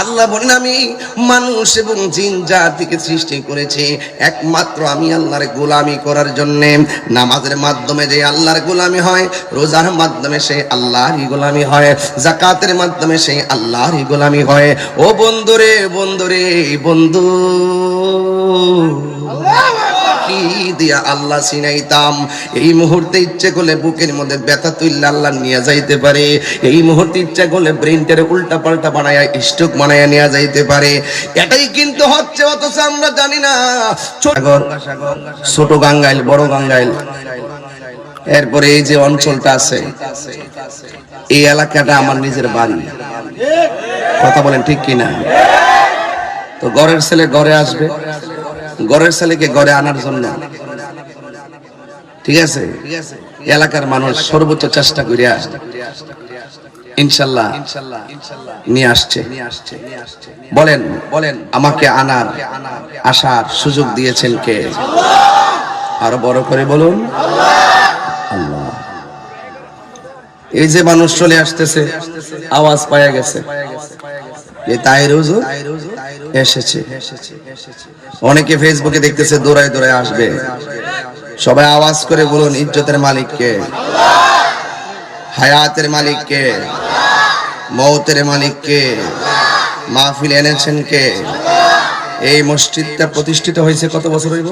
আল্লাহ বলেন আমি মানুষ এবং জিন জাতিকে সৃষ্টি করেছি একমাত্র আমি আল্লাহর গোলামি করার জন্য। নামাজের মাধ্যমে যে আল্লাহর গোলামি হয়, রোজার মাধ্যমে সে আল্লাহরই গোলামি হয়, যাকাতের মাধ্যমে সে আল্লাহরই গোলামি হয়। ও বন্ধুরে বন্ধুরে বন্ধু, কি দিয়া আল্লাহ চিনাইতাম। এই মুহূর্তে ইচ্ছে করলে বুকের মধ্যে ব্যথা তুললে আল্লাহ নিয়ে যাইতে পারে। এই মুহূর্তে ইচ্ছা করলে ব্রেনটার উল্টা পাল্টা বানায়া স্ট্রোক বানায়া নিয়ে যাইতে পারে। এটাই কিন্তু হচ্ছে, অথচ আমরা জানি না। ছোট গাঙ্গাইল, বড় গাঙ্গাইল, এরপরে এই যে অঞ্চলটা আছে, এই এলাকাটা আমার নিজের বাড়ি। কথা বলেন ঠিক কিনা? তো ঘরের ছেলে ঘরে আসবে, ঘরের ছেলেকে ঘরে আনার জন্য, ঠিক আছে, এলাকার মানুষ সর্বোচ্চ চেষ্টা করে ইনশাল্লাহ নিয়ে আসছে। বলেন বলেন, আমাকে আনার আসার সুযোগ দিয়েছেন কে? আরো বড় করে বলুন আল্লাহ। এই যে মানুষ চলে আসতেছে, আওয়াজ পাওয়া গেছে যে তাহির হুজুর এসেছে। অনেকে ফেসবুকে দেখতেছে, দৌড়ায় দৌড়ায় আসবে। সবাই আওয়াজ করে বলুন, ইজ্জতের মালিক কে? হায়াতের মালিক কে? মওতের মালিক কে? মাহফিল এনেছেন কে? এই মসজিদটা প্রতিষ্ঠিত হয়েছে কত বছর হইব?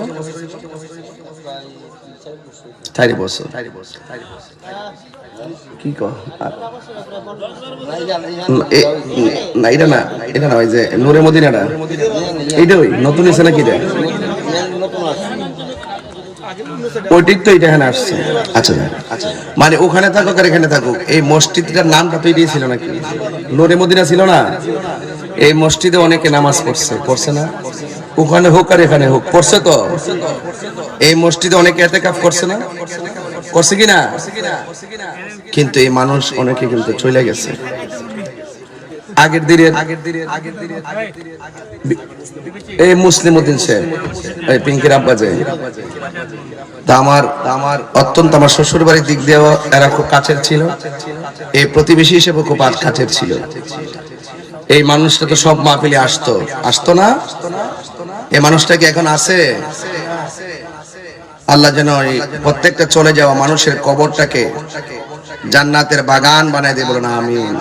4 বছর। কি কর না, এটা না, এটা না, ওই যে নূরে মদিনাটা, এইটা ওই নতুন এসে নাকি? ওইটাই তো, এটা এখানে আসছে। আচ্ছা, মানে ওখানে থাকুক আর এখানে থাকুক, এই মসজিদটার নামটা তো এটাই ছিল নাকি? নূরে মদিনা ছিল না? এই মসজিদে অনেকে নামাজ পড়ছে, পড়ছে না? ওখানে হোক আর এখানে হোক, পড়ছে তো। এই মসজিদে অনেকে ইতিকাফ করছে না? করছে কিনা? কিন্তু এই মানুষ অনেকে কিন্তু চলে গেছে। আগের দিনের এই মুসলিম উদ্দিন সাহেব, এই পিঙ্কির আব্বা যে, তা আমার অত্যন্ত, আমার শ্বশুর বাড়ির দিক দিয়েও এরা খুব কাছের ছিল, এই প্রতিবেশী হিসেবে খুব কাছের ছিল। এই মানুষটা তো সব মাহফিলে আসতো না? এই মানুষটা কি এখন আছে? আল্লাহ যেন প্রত্যেকটা চলে যাওয়া মানুষের কবরটাকে জান্নাতের বাগান বানাই দিয়ে বলেন আমিন।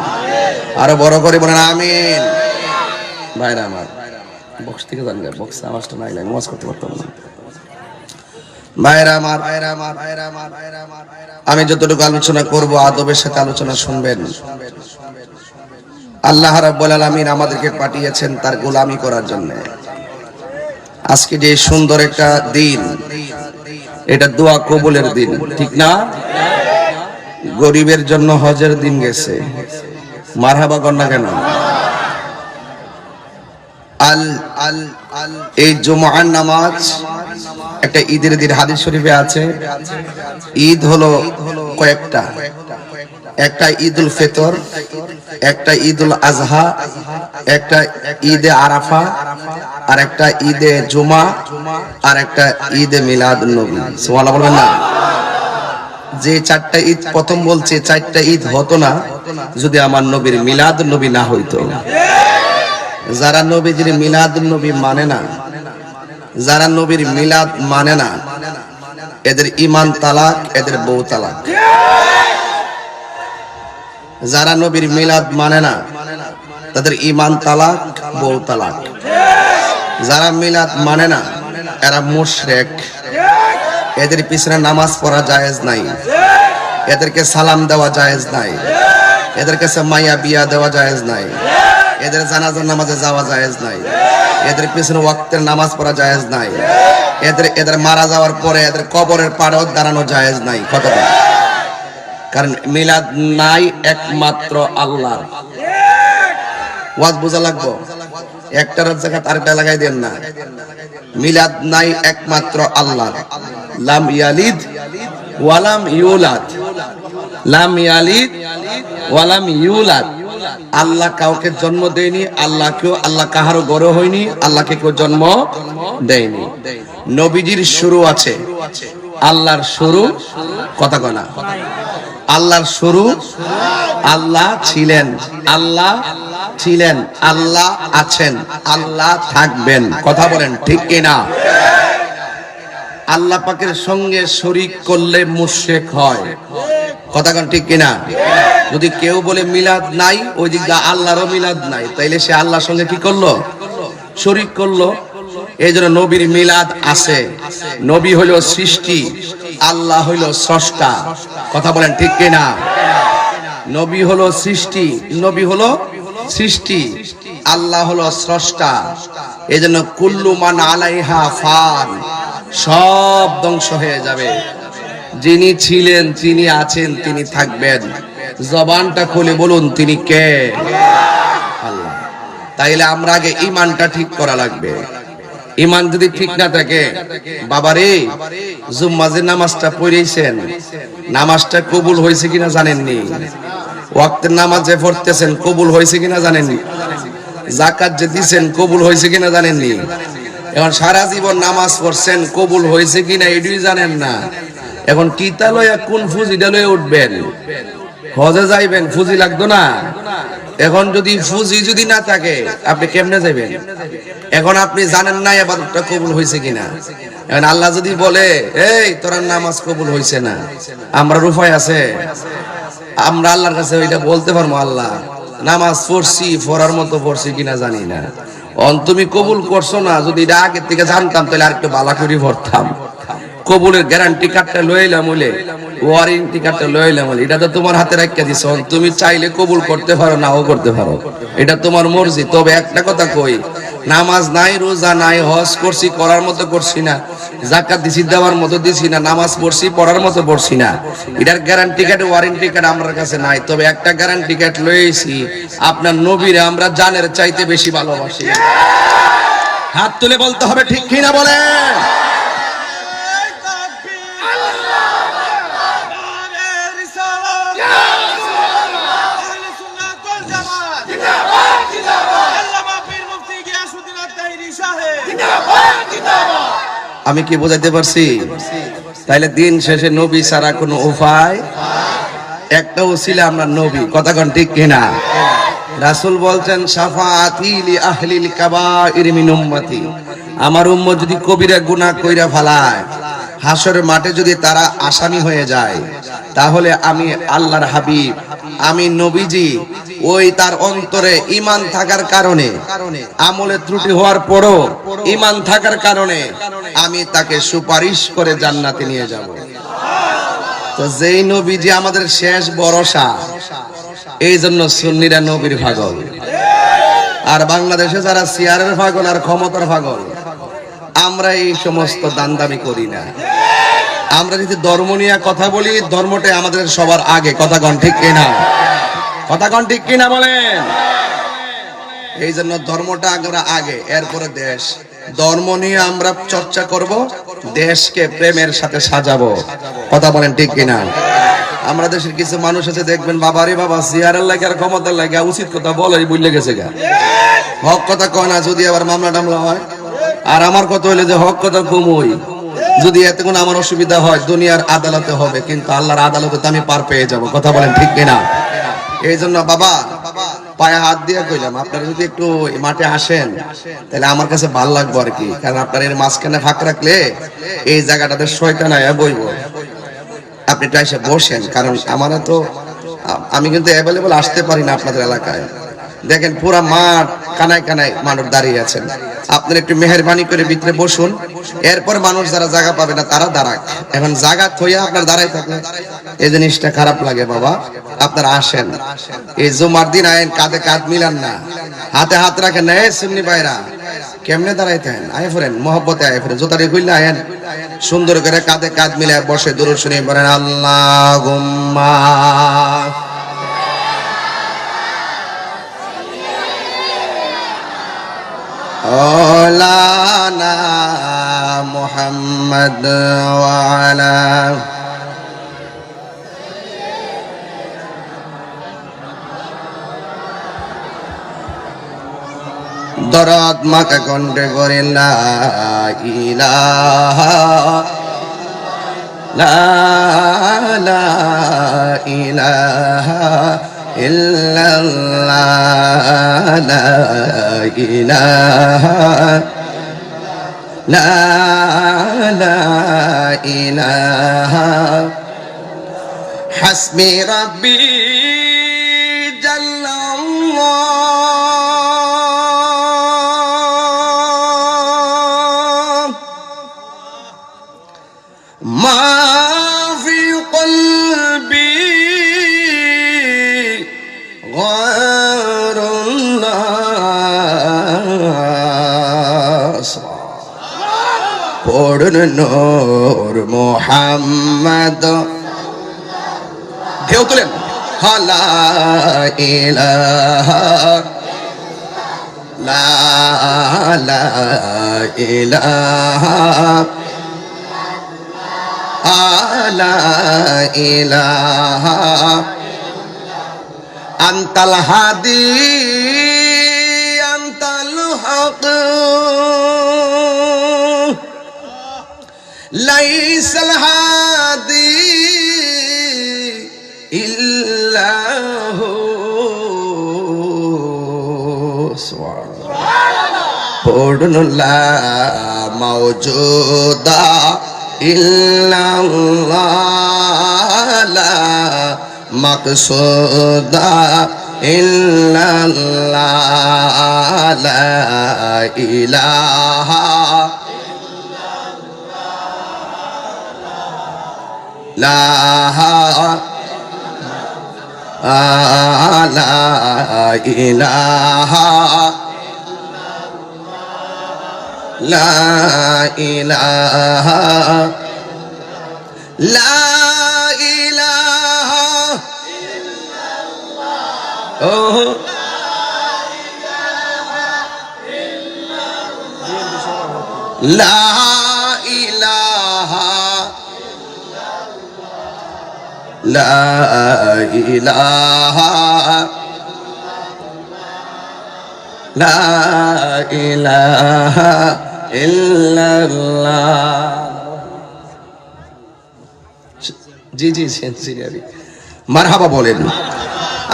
আরো বড় করে বলেন আমিন। ভাইরা আমার, বক্স থেকে জান গা, বক্স আওয়াজটা নাই, নামাজ করতে পারতাম না। ভাইরা আমার, আমি যতটুকু আলোচনা করব আদবের সাথে আলোচনা শুনবেন। আল্লাহ রাব্বুল আলামিন আমাদেরকে পাঠিয়েছেন তার গোলামি করার জন্য। আজকে যে সুন্দর একটা দিন, এটা দোয়া কবুলের দিন, ঠিক না? গরিবের জন্য হজের দিন গেছে, মারহাবা কন্যা কেন? এই জুমার নামাজ একটা ঈদের দিন, হাদিস শরীফে আছে। ঈদ হলো কয়েকটা, একটা ঈদুল ফিতর, একটা ঈদুল আজহা, একটা ঈদে আরাফা, আর একটা ঈদে জুমা, আর একটা ঈদে মিলাদুন নবী। সুবহানাল্লাহ বলবেন না? যে 4টা ঈদ প্রথম বলছে, 4টা ঈদ হতো না যদি আমার নবীর মিলাদুন নবী না হইতো। যারা নবীজির মিলাদুন নবী মানে না, যারা নবীর মিলাদ মানে না, এদের ঈমান তালাক, এদের বউ তালাক। যারা নবীর মিলাদ মানে না, তাদের ঈমান তালাক, বউ তালাক। যারা মিলাদ মানে না, এরা মুশরিক। এদের পিছনে নামাজ পড়া জায়েজ নাই, এদেরকে সালাম দেওয়া জায়েজ নাই, এদের কাছে মাইয়া বিয়া দেওয়া জায়েজ নাই, এদের জানাজার নামাজে যাওয়া জায়েজ নাই, এদের পিছনে ওয়াক্তের নামাজ পড়া জায়েজ নাই, এদের মারা যাওয়ার পরে এদের কবরের পাড়েও দাঁড়ানো জায়েজ নাই। কতটা? কারণ মিলাদ নাই একমাত্র আল্লাহর। ওয়াজ বোঝা লাগবো, একটার জায়গায় আরেকটা লাগাই দেন না। মিলাদ নাই একমাত্র আল্লাহর। লাম ইয়ালিদ ওয়ালাম ইউলাদ, লাম ইয়ালিদ ওয়ালাম ইউলাদ। আল্লাহ কাউকে জন্ম দেয়নি, আল্লাহ কাহারও গড় হয়নি, আল্লাহকে কেউ জন্ম দেয়নি। নবীজির শুরু আছে, আল্লাহর শুরু কথা কনা। আল্লাহর শুরু, আল্লাহ ছিলেন, আল্লাহ ছিলেন, আল্লাহ আছেন, আল্লাহ থাকবেন। কথা বলেন ঠিক কিনা? আল্লাহ পাকের সঙ্গে শরীক করলে মুশরিক হয়। কথা কোন ঠিক কিনা? যদি কেউ বলে মিলাদ নাই, ওই দিক দিয়ে আল্লাহরও মিলাদ নাই, তাইলে সে আল্লাহর সঙ্গে কি করলো? শরীক করলো। এই জন্য নবীর মিলাদ আছে। নবী হইল সৃষ্টি, আল্লাহ হইল স্রষ্টা। কথা বলেন ঠিক কিনা? নবী হলো সৃষ্টি, নবী হলো সৃষ্টি, আল্লাহ হলো স্রষ্টা। এই জন্য কুল্লু মান আলাইহা ফান, সব ধ্বংস হয়ে যাবে। যিনি ছিলেন, তিনি আছেন, তিনি থাকবেন। জবানটা খুলে বলুন তিনি কে? আল্লাহ। তাইলে আমরা আগে ইমানটা ঠিক করা লাগবে। ইমান যদি ঠিক না থাকে, বাবারে জুম্মাজের নামাজটা পড়েছেন, নামাজটা কবুল হয়েছে কিনা জানেননি? ওয়াক্তের নামাজ যে পড়তেছেন কবুল হয়েছে কিনা জানেননি? যাকাত যে দিছেন কবুল হয়েছে কিনা জানেননি? এখন সারা জীবন নামাজ পড়ছেন, কবুল হয়েছে কিনা এটাই জানেন না। এখন কিতা লইয়া কোন ফুজিটা লইয়া উঠবেন? হজে যাইবেন, ফুজি লাগতো না? এখন যদি ফুজি যদি না থাকে, আপনি কেমনে যাবেন? এখন আপনি জানেন না ইবাদতটা কবুল হয়েছে কিনা। এখন আল্লাহ যদি বলে এই তোর নামাজ কবুল হয়েছে না, আমরা উপায় আছে? আমরা আল্লাহর কাছে ওইটা বলতে পারবো? আল্লাহ নামাজ পড়ছি, পড়ার মতো পড়ছি কিনা জানি না, তুমি কবুল করছো না। যদি এটা আগের থেকে জানতাম তাহলে আর একটু ভালো করে পড়তাম। কবুলের গ্যারান্টি কার্ডটা লইলাম বলে, ওয়ারেন্টি কার্ডটা লইলাম বলে, এটা তো তোমার হাতে রাখিয়া দিছ। তুমি চাইলে কবুল করতে পারো, নাও করতে পারো, এটা তোমার মর্জি। তবে একটা কথা কই, নামাজ নাই, রোজা নাই, হজ করছি করার মতো করছি না, যাকাত দিছি দেওয়ার মতো দিছি না, নামাজ পড়ছি পড়ার মতো পড়ছি না, এটার গ্যারান্টি কার্ড ওয়ারেন্টি কার্ড আমার কাছে নাই। তবে একটা গ্যারান্টি কার্ড লইছি, আপনার নবীরে আমরা জানের চাইতে বেশি ভালোবাসি। হাত তুলে বলতে হবে ঠিক কিনা বলেন? আমি কি বোঝাইতে পারছি? তাইলে দিন শেষে নবী ছাড়া কোনো উপায় একটা ওসিলা আমরা নবী। কথা কোন ঠিক কিনা? রাসূল বলছেন শাফাআতি লি আহলিল কাবাইর মিন উম্মতি, আমার উম্মত যদি কবিরা গুনাহ কইরা ফেলায়, হাসরের মাঠে যদি তারা আসামি হয়ে যায়, তাহলে আমি আল্লাহর হাবিব, আমি নবীজি, ওই তার অন্তরে ঈমান থাকার কারণে, আমলে ত্রুটি হওয়ার পরও ঈমান থাকার কারণে আমি তাকে সুপারিশ করে জান্নাতে নিয়ে যাব। তো যেই নবীজি আমাদের শেষ ভরসা, এই জন্য সুন্নিরা নবীর পাগল। আর বাংলাদেশে যারা চেয়ারের পাগল আর ক্ষমতার পাগল, আমরা এই সমস্ত দান্দামি করি না। আমরা যদি ধর্ম নিয়ে কথা বলি, ধর্মটাই আমাদের সবার আগে। কথা কোন ঠিক কিনা? কথা কোন ঠিক কিনা বলেন? এই জন্য ধর্মটা আমরা আগে, এরপরে দেশ। ধর্ম নিয়ে আমরা চর্চা করব, দেশকে প্রেমের সাথে সাজাবো। কথা বলেন ঠিক কিনা? আমরা দেশের কিছু মানুষ আছে দেখবেন, বাবারে বাবা চেয়ারের লাগে আর ক্ষমতার লাগে উচিত কথা বলাই বুঝলে গেছে গা, হক কথা কয় না। যদি আবার মামলা টামলা হয়, আর আমার কথা হইলে যে হক কথা কমই, যদি এতে কোনো আমার অসুবিধা হয় দুনিয়ার আদালতে হবে, কিন্তু আল্লাহর আদালতে তো আমি পার পেয়ে যাব। কথা বলেন ঠিক কিনা? এই জন্য বাবা পায়ে হাত দিয়ে কইলাম, আপনারা যদি একটু মাঠে আসেন তাহলে আমার কাছে ভালো লাগবে আর কি। কারণ আপনার এর মাঝখানে ফাঁক রাখলে এই জায়গাটাতে শয়তান আয়া বইব। আপনি একটু এসে বসেন, কারণ আমার তো, আমি কিন্তু অ্যাভেলেবল আসতে পারি না আপনাদের এলাকায়। দেখেন পুরা মাঠ কানায় কানায় মানুষ দাঁড়িয়ে আছেন। আপনারা একটু মেহেরবানি করে ভিতরে বসুন, এরপর মানুষ যারা জায়গা পাবে না তারা দাঁড়াক। এখন জায়গা থইয়া আপনার দাঁড়ায় থাকলে এই জিনিসটা খারাপ লাগে। বাবা আপনারা আসেন, এই জুমার দিন আয়েন, কাঁধে কাঁধ মিলান না, হাতে হাত রাখেন না। এই সুন্নি ভাইরা কেমনে দাঁড়াইতেন? আয় ফেরেন, মহব্বতে আয় ফেরেন, জোতারি খুললে আয়েন, সুন্দর করে কাঁধে কাঁধ মিলায় বসে দুরূদ শুনে বলেন আল্লাহুম্মা আলানা মুহাম্মদ ওয়া আলা দরদ মাকে কণ্ঠে করে লা ইলাহা লা ইলাহা ইল্লাল্লাহ লা ইলাহা লা ইলাহা হাসবি রাব্বি জাল্লাল্লাহ মা ফি কলবি গায়রুল্লাহ পড়ুন নূর মুহাম্মদ ঢেউ তুলেন লা ইলাহা লা ইলাহা লা ইলাহা আনতাল হাদি আনতাল হক লাইসাল হাদি ইল্লাহু সুবহানাল্লাহ পড়ুন লা মাওজুদা ইল্লাল্লাহ লা মাকসুদা ইল্লাল্লাহ লা ইলাহা লা ইলাহা লা ইলাহা লা ইলাহা ইল্লাল্লাহ লা ইলাহা লা ইলাহা লা ইলাহা ইল্লাল্লাহ জি জি সিনসিয়ারলি মারহাবা বলেন।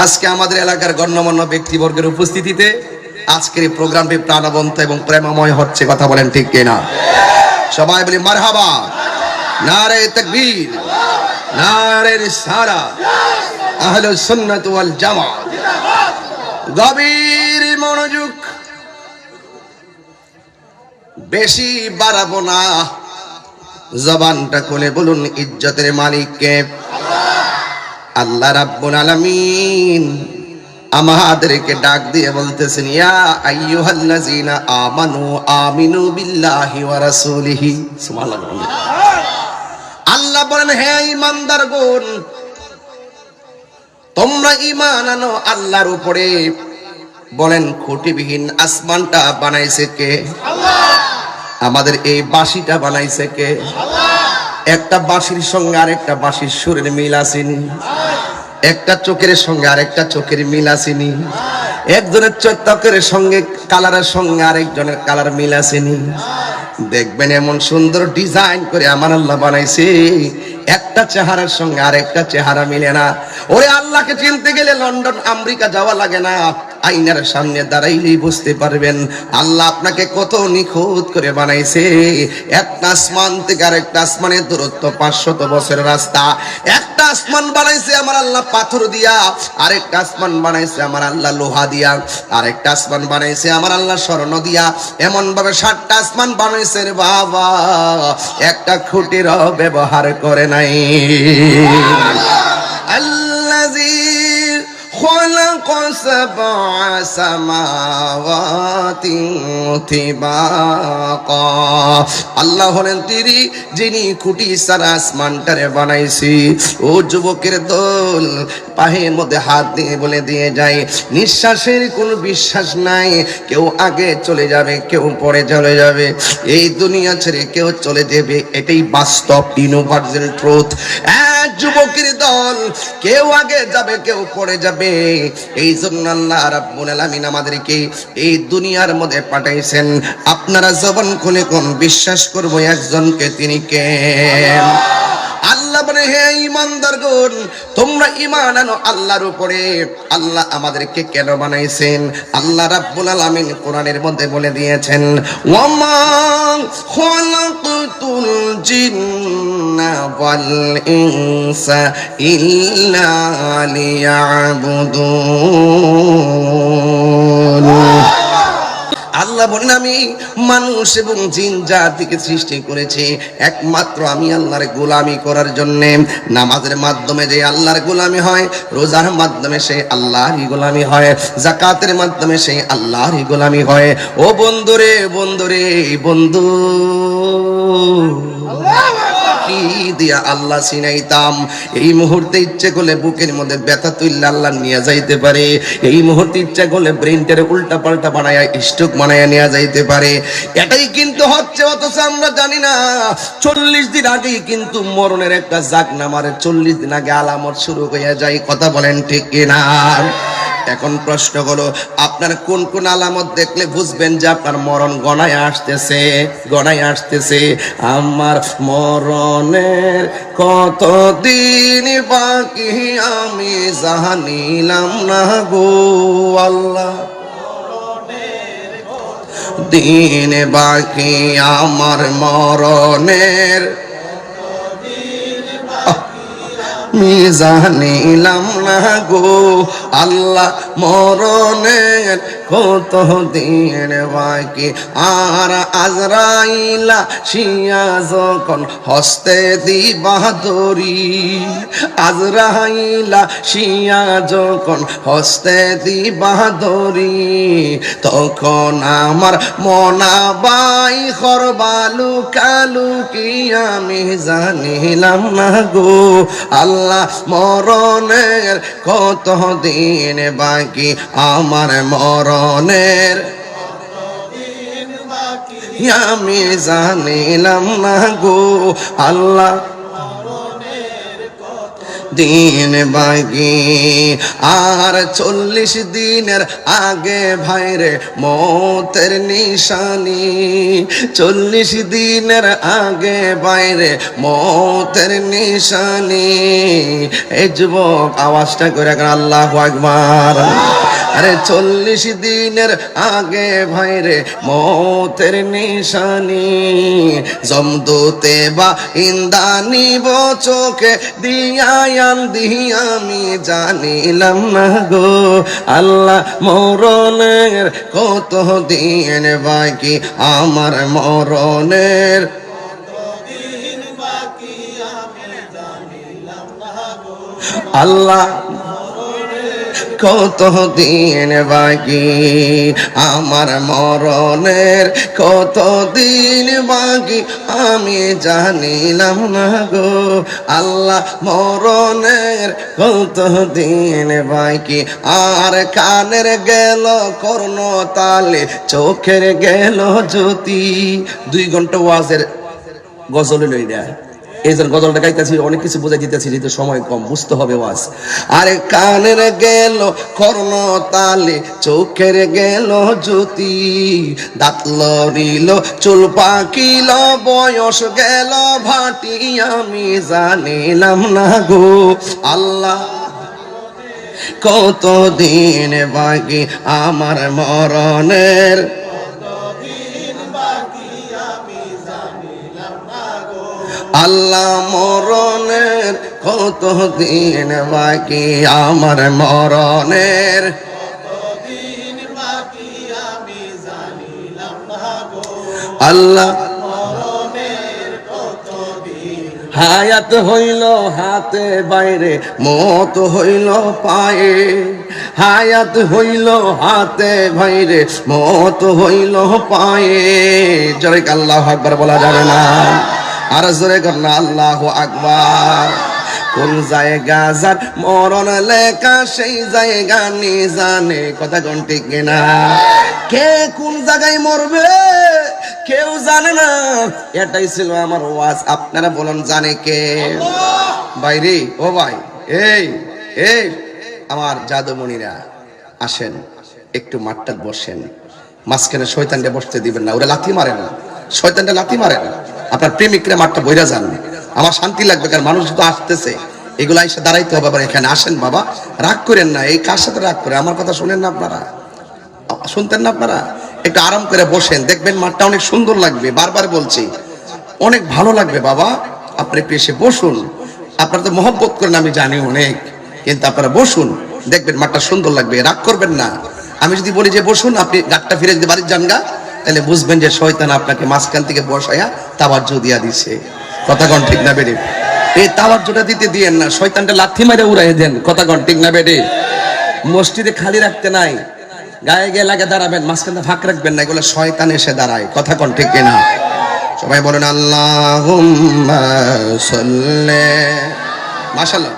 আজকে আমাদের এলাকার গণ্যমান্য ব্যক্তিবর্গের উপস্থিতিতে আজকের এই প্রোগ্রামটি প্রাণবন্ত এবং প্রেমময় হচ্ছে, কথা বলেন ঠিক কিনা? সবাই বলি মারহাবা, নারে তাকবীর, নারে রিসালাত, আহলুস সুন্নাত ওয়াল জামাত। গভীর মনোযোগ, বেশি বাড়াবো না, জবানটা খুলে বলুন ইজ্জতের মালিক কে? আল্লাহ রাব্বুল আলামিন আমাদেরকে ডাক দিয়ে বলতেছেন, ইয়া আইয়ুহাল্লাযীনা আমানু আমিনু বিল্লাহি ওয়া রাসূলিহি। সুবহানাল্লাহ। আল্লাহ বলেন, হে ঈমানদারগণ, তোমরা ঈমান আনো আল্লাহর উপরে। বলেন, খুঁটিবিহীন আসমানটা বানাইছে কে? আল্লাহ। আমাদের এই বাঁশিটা বানাইছে কে? আল্লাহ। একটা বাঁশির সঙ্গে আরেকটা বাঁশির সুরের মিল আসেনি, একটা চোখের সঙ্গে আরেকটা চোখের মিল আসেনি, একজনের চোখের সঙ্গে কালারের সঙ্গে আরেকজনের কালার মিল আসেনি। দেখবেন এমন সুন্দর ডিজাইন করে আমার আল্লাহ বানাইছে, একটা চেহারার সঙ্গে আরেকটা চেহারা মিলে না। ওরে আল্লাহকে চিনতে গেলে লন্ডন আমেরিকা যাওয়া লাগে না, আয়নার সামনে দাঁড়াইলেই বুঝতে পারবেন আল্লাহ আপনাকে কত নিখুঁত করে বানাইছে। একটা আসমান থেকে আরেকটা আসমানের দূরত্ব 500 বছরের রাস্তা। একটা আসমান বানাইছে আমার আল্লাহ পাথর দিয়া, আরেকটা আসমান বানাইছে আমার আল্লাহ লোহা দিয়া, আরেকটা আসমান বানাইছে আমার আল্লাহ স্বর্ণ দিয়া। এমন ভাবে 7টা আসমান বানাইছে রে বাবা, একটা খুঁটির ব্যবহার করে নাই। আল্লাযী خلق 7 سماوات طباقا। আল্লাহ হলেন তিনি যিনি খুঁটি ছাড়া আসমানটারে বানাইছি। ও যুবকের দল, পায়ের মধ্যে হাত দিয়ে বলে দিয়ে যায়, নিঃশ্বাসের কোনো বিশ্বাস নাই, কেউ আগে চলে যাবে, কেউ পরে চলে যাবে, এই দুনিয়া ছেড়ে কেউ চলে যাবে, এটাই বাস্তব ইউনিভার্সাল ট্রুথ। যুবকের দল, কেউ আগে যাবে, কেউ পরে যাবে। এই জন্য আল্লাহ রাব্বুল আলামিন আমাদেরকে এই দুনিয়ার মধ্যে পাঠাইছেন। আপনারা জবান খুলে কোন বিশ্বাস করব একজনকে, তিনি কে? আল্লাহ বলে, হে ঈমানদারগণ, তোমরা ঈমান আনো আল্লাহর উপরে। আল্লাহ আমাদেরকে কেন বানাইছেন? আল্লাহ রাব্বুল আলামিন কোরআনের মধ্যে বলে দিয়েছেন, ওয়ামা খালাকতুল জিন্না ওয়াল ইনসা ইল্লা লিয়াবুদুন। আল্লাহ বলেন, আমি মানুষ এবং জিন জাতিকে সৃষ্টি করেছি একমাত্র আমি আল্লাহর গোলামি করার জন্য। নামাজের মাধ্যমে যে আল্লাহর গোলামি হয়, রোজার মাধ্যমে সেই আল্লাহরই গোলামি হয়, যাকাতের মাধ্যমে সেই আল্লাহরই গোলামি হয়। ও বন্ধুরে, বন্ধুরে, বন্ধু, কি দিয়া আল্লাহ চিনাইতাম? এই মুহূর্তে ইচ্ছে করলে বুকের মধ্যে ব্যথা তুললে আল্লাহ নিয়ে যাইতে পারে। এই মুহূর্তে ইচ্ছা করলে ব্রেনটারে উল্টা পাল্টা বানায়া স্ট্রোক বানায়া নিয়ে যাইতে পারে। এটাই কিন্তু হচ্ছে, অথচ আমরা জানি না 40 দিন আগেই কিন্তু মরণের একটা জাগ নামারে 40 দিন আগে আলামত শুরু হয়ে যায়। কথা বলেন ঠিক কিনা? এখন প্রশ্ন হলো, আপনার কোন কোন আলামত দেখলে বুঝবেন যে আপনার মরণ গণায় আসতেছে? গণায় আসতেছে। আমার মরণের কতদিন বাকি আমি জানিলাম না গো আল্লাহ। দিন বাকি আমার মরণের জানিলাম না গো আল্লাহ। মরণের কত দিন বাকি, আর আজরাইলা শিয়া যখন হস্তে দিবা দড়ি, আজরাইলা শিয়া যখন হস্তে দিবা দড়ি, তখন আমার মনাবাই খরবালু কালু কি আমি জানিলাম না গো আল্লাহ। মরণের কত দিন বাকি আমার মরণের আমি জানিলাম না গো আল্লাহ। দিন বাকি আর 40 দিনের আগে ভাইরে মৌতের নিশানি, 40 দিনের আগে বাইরে মৌতের নিশানি। এই যুবক আওয়াজটা করে আল্লাহু আকবার। আরে 40 দিনের আগে ভাইরে মৌতের নিশানি, জমদূতে বা ইন্দানি বো চোখে দিয়ায়ান দিহি আমি জানিলাম না গো আল্লাহ। মরণের কত দিন বাকি আমার মরণের আল্লাহ। কত দিন বাকি আমার মরণের, কত দিন বাকি আমি জানিলাম না গো আল্লাহ। মরণের কত দিন বাকি আর কানের গেল কর্ণ তালে, চোখের গেল জ্যোতি। 2 ঘন্টা ওয়াজের গজলে লই দেয়। এই জন্য গজলটা গাইতেছি, অনেক কিছু বুঝাই দিতেছি, যেহেতু সময় কম, বুঝতে হবে ওয়াজ। আরে কানের গেল কর্ণ তালে, চোখের গেল জ্যোতি, দাঁত লড়িল চুল পাকিল বয়স গেল ভাটি আমি জানিলাম না গো আল্লাহ। কত দিন বাকি আমার মরণের, আল্লাহ। মরণের কত দিন বাকি আমার মরণের, আল্লাহ। হায়াত হইল হাতে বাইরে, মত হইল পায়ে, হায়াত হইল হাতে বাইরে, মত হইল পায়ে। জোরে আল্লাহু আকবার বলা যাবে না? আর জোরে কর না আল্লাহু আকবার। কোন জায়গা যার মরণ লেখা সেই জায়গা নি জানে। কথা কোন ঠিক কিনা? কে কোন জায়গায় মরবে কেউ জানে না। এটাই ছিল আমার ওয়াজ। আপনারা বলুন জানে কে? বাইরে ও ভাই, এই এই আমার জাদুমণিরা আসেন, একটু মাঠটা বসেন। মাঝখানে শয়তানটা বসতে দিবেন না, ওরা লাথি মারে না, শয়তানটা লাথি মারে না। আপনার প্রেমিকরা মাঠটা বইরা যান, আমার শান্তি লাগবে, কারণ মানুষ তো আসতেছে, এগুলো এসে দাঁড়াইতে হবে। আবার এখানে আসেন বাবা, রাগ করেন না। এই কার সাথে রাগ করে? আমার কথা শুনেন না আপনারা? শুনতেন না আপনারা? একটু আরাম করে বসেন, দেখবেন মাঠটা অনেক সুন্দর লাগবে। বারবার বলছি, অনেক ভালো লাগবে বাবা। আপনি একটু এসে বসুন। আপনারা তো মহব্বত করেন আমি জানি অনেক, কিন্তু আপনারা বসুন, দেখবেন মাঠটা সুন্দর লাগবে। রাগ করবেন না। আমি যদি বলি যে বসুন, আপনি গাটটা ফিরে যদি বাড়ির যান গা, তাহলে বুঝবেন যে শয়তান আপনাকে মাঝখান থেকে বসায়া তাওয়াজ্জু দিয়া দিছে। কথা কোন ঠিক না বেড়ে? এই তাওয়াজ্জুটা দিতে দিয়েন না, শয়তানটা লাথি মেরে উড়াই দেন। কথা কোন ঠিক না বেড়ে? মসজিদে খালি রাখতে নাই, গায়ে গায়ে লাগে দাঁড়াবেন, মাঝখানে ফাঁক রাখবেন না, এগুলো শয়তান এসে দাঁড়ায়। কথা কোন ঠিক কিনা? সবাই বলেন আল্লাহুম্মা সাল্লি। মাশাআল্লাহ।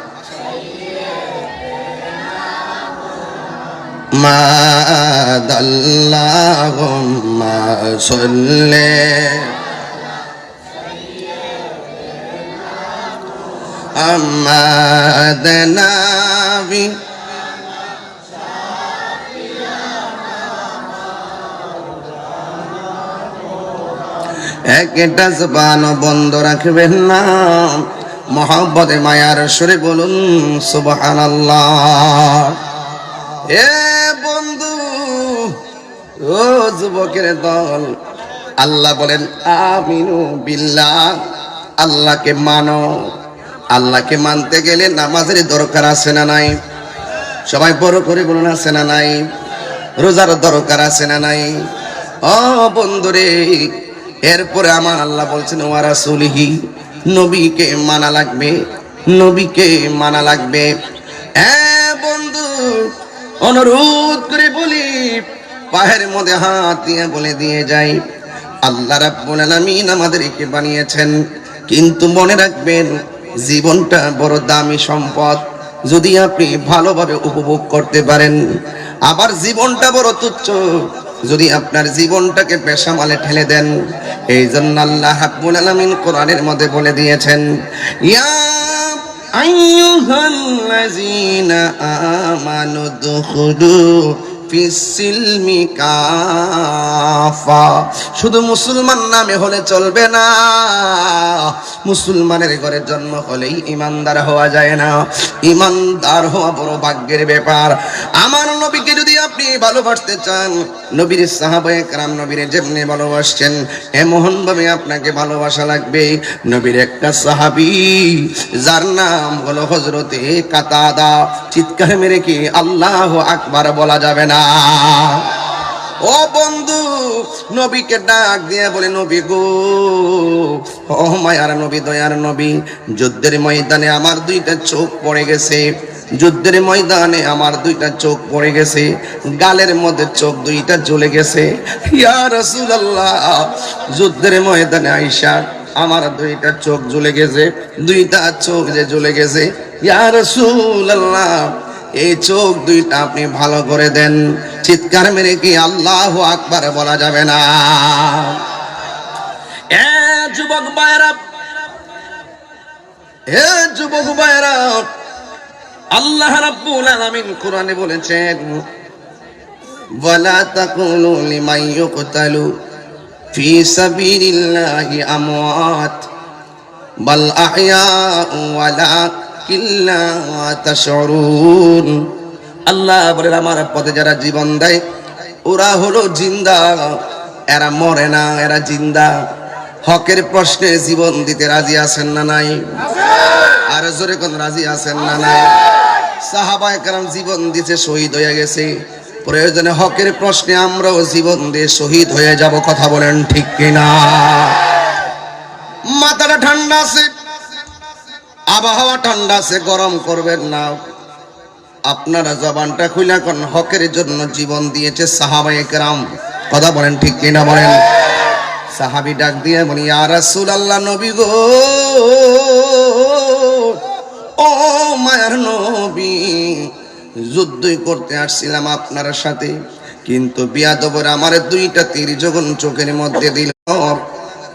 আল্লাহুম্মা সাল্লি আমাদানা বি একটা জবান বন্ধ রাখবেন না, মহব্বতে মায়ার সুরে বলুন সুবহানাল্লাহ। এ বন্ধু, ও যুবকের দল, আল্লাহ বলেন আমিনু বিল্লাহ, আল্লাহকে মানো। আল্লাহকে মানতে গেলে নামাজের দরকার আছে না নাই? সবাই বড় করে বলুন, আছে না নাই? রোজার দরকার আছে না নাই? ও বন্ধুরে, এরপরে আমার আল্লাহ বলছেন ওয়া রাসূলিহি, নবীকে মানা লাগবে, নবীকে মানা লাগবে। হ্যাঁ বন্ধু, অনুরোধ করে বলি, পায়ের মধ্যে হাত দিয়ে বলে দিয়ে যাই, আল্লাহ রাব্বুল আলামিন আমাদেরকে বানিয়েছেন, কিন্তু মনে রাখবেন জীবনটা বড় দামি সম্পদ। যদি আপনি ভালোভাবে উপভোগ করতে পারেন, আবার জীবনটা বড় তুচ্ছ যদি আপনার জীবনটাকে পেশামালে ঠেলে দেন। এই জন্য আল্লাহ রাব্বুল আলামিন কোরআনের মধ্যে বলে দিয়েছেন, ইয়া আইয়ুহাল্লাযীনা আমানু দুখুলু ফিস-সিলমি কাফা। শুধু মুসলমান নামে হলে চলবে না, মুসলমানের ঘরে জন্ম হলেই ইমানদার হওয়া যায় না। ইমানদার হওয়া বড় ভাগ্যের ব্যাপার। আমার নবীকে যদি আপনি ভালোবাসতে চান, নবীর সাহাবায়ে কেরাম নবীরে যেমনি ভালোবাসছেন, এমন ভাবে আপনাকে ভালোবাসা লাগবে। নবীর একটা সাহাবী, যার নাম হলো হযরতে কাতাদা, চিৎকার মেরে কি আল্লাহু আকবার বলা যাবে না? ও বন্ধু, নবীকে ডাক দিয়ে বলে, নবী গো, ও মায়ার নবী, দয়ার নবী, যুদ্ধের ময়দানে আমার দুইটা চোখ পড়ে গেছে, যুদ্ধের ময়দানে আমার দুইটা চোখ পড়ে গেছে, গালের মধ্যে চোখ দুইটা জ্বলে গেছে। ইয়া রাসূলুল্লাহ, যুদ্ধের ময়দানে আইসা আমার দুইটা চোখ জ্বলে গেছে, দুইটা চোখ যে জ্বলে গেছে, ইয়া রাসূলুল্লাহ, এই চোখ দুইটা আপনি ভালো করে দেন। চিৎকার মেরে কি আল্লাহু আকবার বলা যাবে না? এ যুবক ভাইরা, এ যুবক ভাইরা, আল্লাহ রাব্বুল আলামিন কোরআনে বলেছেন, ওয়ালা তাকুলু লিমান ইউকতালু ফি সাবিলিল্লাহি আমওয়াত বাল আহইয়াউ ওয়ালাকিন লা তাশউরুন। আল্লাহ বলেন, আমার পথে যারা জীবন দেয় ওরা হলো জিন্দা, এরা মরে না, এরা জিন্দা। হকের প্রশ্নে জীবন দিতে রাজি আছেন না নাই? আর জোরে কোন রাজি আছেন না নাই? সাহাবায়ে কেরাম জীবন দিতে শহীদ হয়ে গেছে, প্রয়োজনে হকের প্রশ্নে আমরাও জীবন দিয়ে শহীদ হয়ে যাব। কথা বলেন ঠিক কিনা? মাথাটা ঠান্ডা আছে, আবহাওয়া ঠান্ডা আছে, গরম করবেন না। আপনারা জবানটা খুলে কোন হকের জন্য জীবন দিয়েছে সাহাবায়ে কেরাম। কথা বলেন ঠিক কিনা? বলেন। সাহাবী ডাক দিয়ে বলি, ইয়া রাসূলুল্লাহ, নবী গো, ও মায়ার নবী, যুদ্ধই করতে আসছিলাম আপনার সাথে, কিন্তু বিয়াদবর আমার দুইটা তীর যখন চোখের মধ্যে দিল,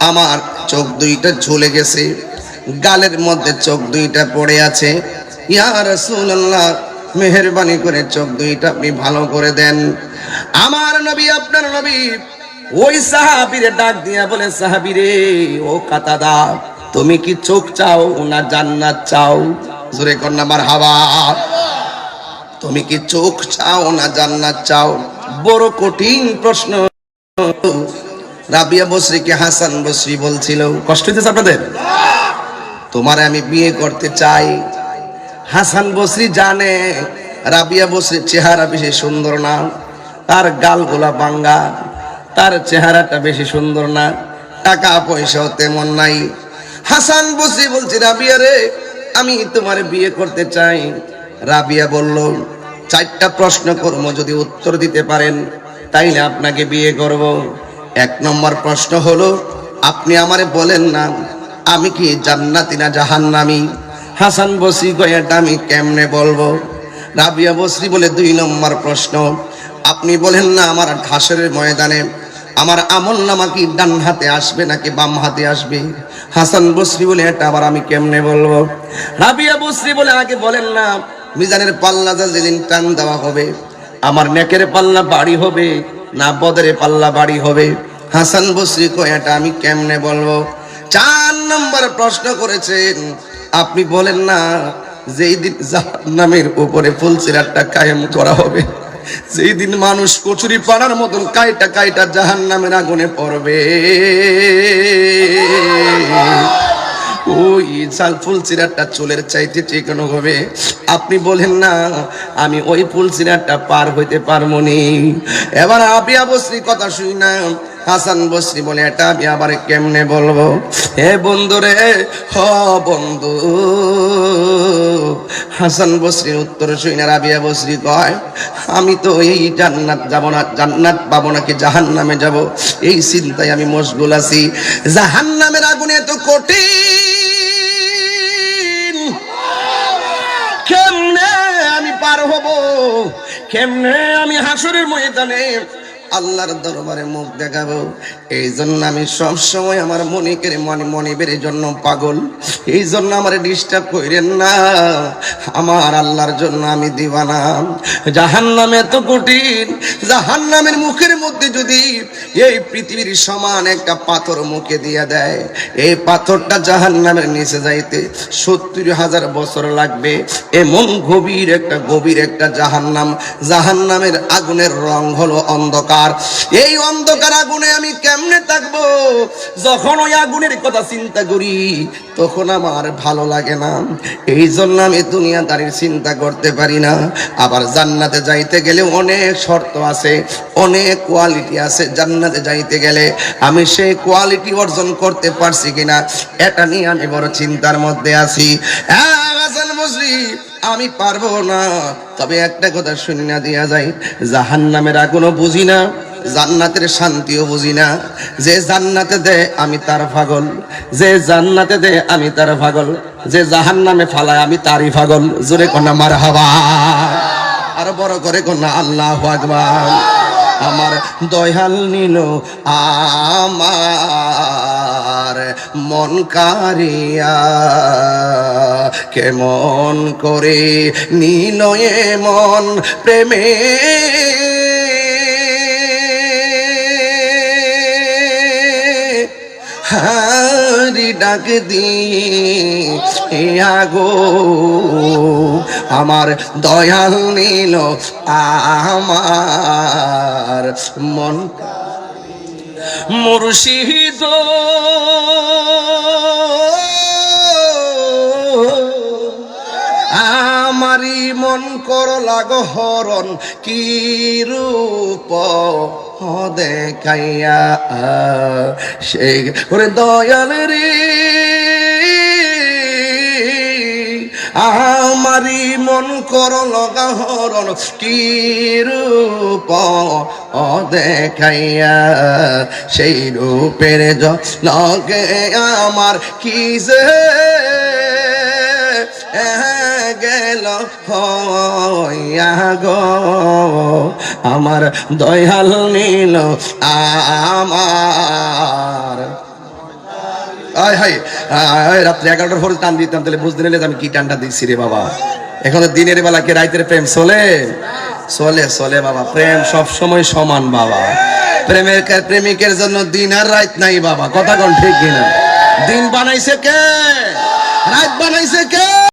আমার চোখ দুইটা ঝুলে গেছে, গালের মধ্যে চোখ দুইটা পড়ে আছে। ইয়া রাসূলুল্লাহ, মেহেরবানি করে চোখ দুইটা আপনি ভালো করে দেন। আমার নবী, আপনার নবী ওই সাহাবীরে ডাক দিয়া বলে, সাহাবীরে, ও কাতাদা, তুমি কি চোখ চাও না জান্নাত চাও? জোরে কর না মারহাবা। তুমি কি চোখ চাও না জান্নাত চাও? বড় কঠিন প্রশ্ন। রাবিয়া বসরিকে হাসান বসরি বলছিল, কষ্ট হইতেছে আপনাদের? তোমার আমি বিয়ে করতে চাই। হাসান বসরি জানে রাবিয়া বসরির চেহারা বেশি সুন্দর না, তার গালগুলা বাঙ্গা, তার চেহারাটা বেশি সুন্দর না, টাকা পয়সাও তেমন নাই। হাসান বসরি বলছে, রাবিয়া রে, আমি তোমার বিয়ে করতে চাই। রাবিয়া বলল, 4টা প্রশ্ন করবো, যদি উত্তর দিতে পারেন তাইলে আপনাকে বিয়ে করব। 1 নম্বর প্রশ্ন হলো, আপনি আমারে বলেন না আমি কি জান্নাতি না জাহান্নামী? হাসান বসরি কয়, এটা আমি কেমনে বলবো? রাবিয়া বসরি বলে, 2 নম্বর প্রশ্ন, আপনি বলেন না আমার হাসরের ময়দানে আমার আমলনামা কি ডান হাতে আসবে নাকি বাম হাতে আসবে? হাসান বসরি বলে, এটা আবার আমি কেমনে বলবো? রাবিয়া বসরি বলে, আগে বলেন না মিজানের পাল্লা যেদিন টান দেওয়া হবে আমার নেকের পাল্লা বাড়ি হবে না বদরের পাল্লা বাড়ি হবে? হাসান বসরি কয়, এটা আমি কেমনে বলবো? 4 নম্বর প্রশ্ন করেছেন, আপনি বলেন না যেই দিন জাহান্নামের উপরে ফুলসিরাতটা কায়েম করা হবে, যেই দিন মানুষ কচুরি পানার মতন কাইটা কাইটা জাহান্নামের আগুনে পড়বে, ওই ফুলসিরাতটা চুলের চাইতে চিকনো হবে, আপনি বলেন না আমি ওই ফুলসিরাতটা পার হইতে পারবো নি? এবার রাবিয়া বসরি কথা শুই না, হাসান বসরি বলে, এটা আমি আবার কেমনে বলবো? হে বন্ধু রে, হ বন্ধু। হাসান বসরির উত্তর শুই না রাবিয়া বসরি কয়, আমি তো এই জান্নাত যাব না, জান্নাত পাবো নাকি জাহান্নামে যাব, এই চিন্তায় আমি মশগুল আছি। জাহান্নামের আগুনে এত কঠিন, কেমনে আমি পার হব? কেমনে আমি হাসরের ময়দানে আল্লাহর দরবারে মুখ দেখাবো? এই জন্য আমি সব সময় আমার মনিবের জন্য পাগল। এই জন্য আমার ডিস্টার্ব কইরেন না, আমার আল্লাহর জন্য আমি দিওয়ানা। জাহান্নামে এত কঠিন, জাহান্নামের মুখের মধ্যে যদি এই পৃথিবীর সমান একটা পাথর মুখে দিয়ে দেয়, এই পাথরটা জাহান্নামের নিচে যাইতে 70,000 বছর লাগবে। এমন গভীর একটা জাহান্নাম। জাহান্নামের আগুনের রং হলো অন্ধকার। এই অন্ধকার আগুনে আমি কেমনে থাকবো? যখন ওই আগুনের কথা চিন্তা করি তখন আমার ভালো লাগে না। এই জন্য আমি দুনিয়াদারির চিন্তা করতে পারি না। আবার জান্নাতে যাইতে গেলে অনেক শর্ত আছে, অনেক কোয়ালিটি আছে। জান্নাতে যাইতে গেলে আমি সেই কোয়ালিটি অর্জন করতে পারছি কিনা এটা নিয়ে আমি বড় চিন্তার মধ্যে আছি। হাসান বসরি, আমি পারবো না। তবে একটা কথা শুনি না দিয়া যায়, জাহান্নামের আগুনও বুঝি না, জান্নাতের শান্তিও বুঝি না। যে জান্নাতে দেয় আমি তার পাগল, যে জান্নাতে দেয় আমি তার পাগল, যে জাহান্নামে ফালায় আমি তারই পাগল। জোরে কন্যা মারহাবা, আর বড় করে কন্যা আল্লাহু আকবার। আমার দয়াল নিল আমার মন কারিয়া, কেমন করে নিল মন প্রেমে হারি ডাক দিয়া গো। আমার দয়াল নিল আমার মন মুর্শিদ, আমারি মন করলা গহরণ কি রূপ দেখাইয়া, সেই করে দয়াল রে আমারি মন করল গহরণ কি রূপ দেখাইয়া, সেই রূপের জগে আমার কি যে গেল হইয়া গো। আমার দয়াল নিল আমার। রাত্রে 11টার পরে টান দিতাম, তাহলে বুঝতে নিলে আমি কি টানটা দিচ্ছি রে বাবা। এখন দিনের বেলা কে রাইতের প্রেম চলে চলে চলে বাবা। প্রেম সব সময় সমান বাবা। প্রেমিকের জন্য দিন আর রাত নাই বাবা। কথা কোন ঠিক কিনা? দিন বানাইছে কে? রাত বানাইছে কে?